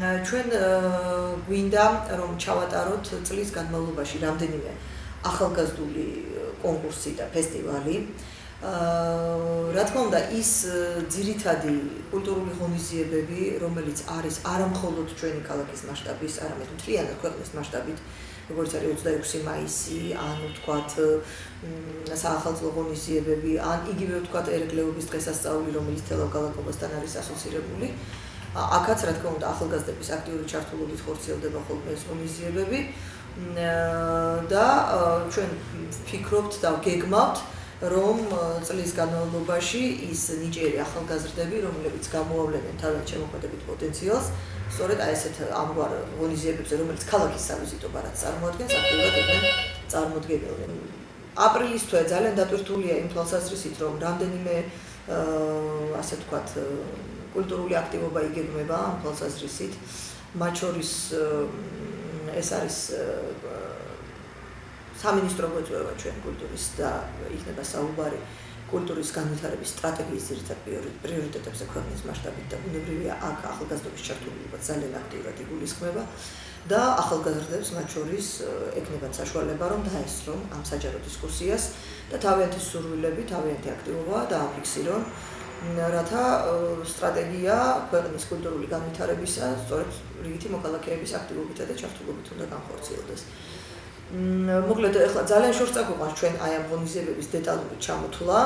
ჩვენ გვინდა რომ ჩავატაროთ წლის განმავლობაში რამდენიმე ახალგაზრდული კონკურსი და ფესტივალი. რა თქმა უნდა, ის ძირითადი კულტურული ღონისძიებები, რომელიც არის არა მხოლოდ ჩვენი ქალაქის მასშტაბის, არამედ მთლიანად ქვეყნის მასშტაბით, როგორც არის 26 მაისი, ან ვთქვათ, საახალწლო ღონისძიებები, ან იგივე ვთქვათ ერეკლეობის დღესასწაული, რომელიც თელავ ქალაქობასთან არის ასოცირებული. აქაც რა თქმა უნდა, ახალგაზრდების აქტიური ჩართულობით ხორციელდება ხოლმე ეს ღონისძიებები და ჩვენ ვფიქრობთ და გეგმავთ, რომ წლის განმავლობაში ის ნიჭიერი ახალგაზრდები, რომლებიც გამოავლენენ თავიანთ შემოქმედებით პოტენციალს, სწორედ ესეთ ამგვარ ღონისძიებებზე, რომელიც ქალაქის სავიზიტო ბარათს წარმოადგენს, აქტიურად იყვნენ წარმოდგენილნი. აპრილის თვე ძალიან დატვირთულია იმ თვალსაზრისით, რომ რამდენიმე ასე ვთქვათ კულტურული აქტივობა იგეგმება ამ თვალსაზრისით, მათ შორის ეს არის სამინისტრო მოწვევა ჩვენ კულტურის და იქნება საუბარი კულტურის განვითარების სტრატეგიის ძირითად პრიორიტეტებზე ქვეყნის მასშტაბით და ბუნებრივია აქ ახალგაზრდობის ჩართულობა ძალიან აქტიურად იგულისხმება და ახალგაზრდებს მათ შორის ექნებათ საშუალება რომ დაესწრონ ამ საჯარო დისკუსიას და თავიანთი სურვილები, თავიანთი აქტივობა დააფიქსირონ, რათა სტრატეგია ქვეყნის კულტურული განვითარებისა სწორედ რიგითი მოქალაქეების აქტივობითა და ჩართულობით უნდა განხორციელდეს. მოკლედ ახლა ძალიან შორს წაგვიყვანს ჩვენ აი ამ ღონისძიებების დეტალური ჩამოთვლა.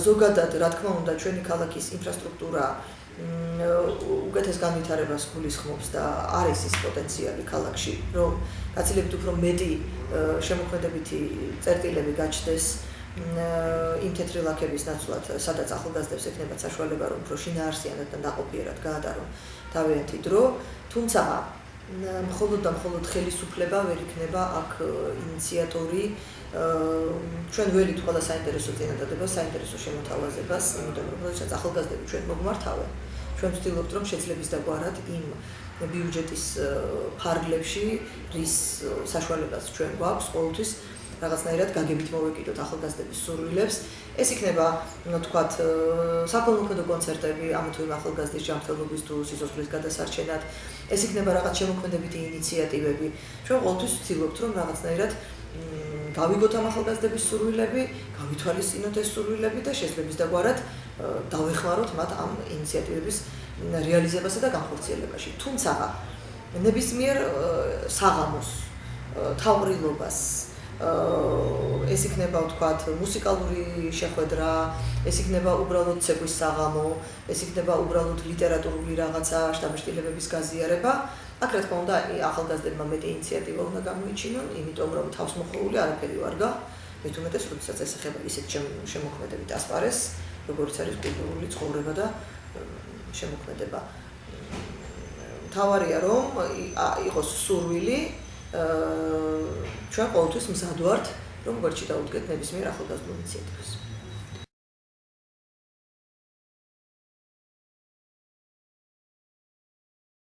ზოგადად, რა თქმა უნდა, ჩვენი ქალაქის ინფრასტრუქტურა უკეთეს განვითარებას გულისხმობს და არის ის პოტენციალი ქალაქში, რომ გაცილებით უფრო მეტი შემოქმედებითი წერტილები გაჩნდეს იმ თეთრი ლაქების ნაცვლად, სადაც ახალგაზრდებს ექნებათ საშუალება, რომ უფრო შინაარსიანად და ნაყოფიერად გაატარონ თავიანთი დრო, თუმცა მხოლოდ და მხოლოდ ხელისუფლება ვერ იქნება აქ ინიციატორი, ჩვენ ველით ყველა საინტერესო წინადადებას, საინტერესო შემოთავაზებას, იმიტომ რომ როდესაც ახალგაზრდები ჩვენ მოგმართავენ, ჩვენ ვცდილობთ რომ შეძლების დაგვარად იმ ბიუჯეტის ფარგლებში, რის საშუალებაც ჩვენ გვაქვს ყოველთვის რაღაცნაირად გაგებით მოვეკიდოთ ახალგაზრდების სურვილებს. ეს იქნება, ვთქვათ, საქველმოქმედო კონცერტები ამ თუ იმ ახალგაზრდის ჯანმრთელობის თუ სიცოცხლის გადასარჩენად. ეს იქნება რაღაც შემოქმედებითი ინიციატივები. ჩვენ ყოველთვის ვცდილობთ, რომ რაღაცნაირად გავიგოთ ამ ახალგაზრდების სურვილები, გავითვალისწინოთ ეს სურვილები და შეძლების დაგვარად დავეხმაროთ მათ ამ ინიციატივების რეალიზებასა და განხორციელებაში. თუმცა ნებისმიერ საღამოს, თავყრილობას ეს იქნება ვთქვათ მუსიკალური შეხვედრა, ეს იქნება უბრალოდ ცეკვის საღამო, ეს იქნება უბრალოდ ლიტერატურული რაღაცა შთაბეჭდილებების გაზიარება. აქ რა თქმა უნდა ახალგაზრდებმა მეტი ინიციატივა უნდა გამოიჩინონ, იმიტომ რომ თავს მოხრეული არაფერი ვარგა, მით უმეტეს როდესაც ეს ეხება ისეთ შემოქმედებით ასპარეს, როგორც არის კულტურული ცხოვრება და შემოქმედება. მთავარია რომ იყოს სურვილი ჩვენ ყოველთვის მზად ვართ, რომ გვერდში დავუდგეთ ნებისმიერ ახალგაზრდულ ინიციატივას.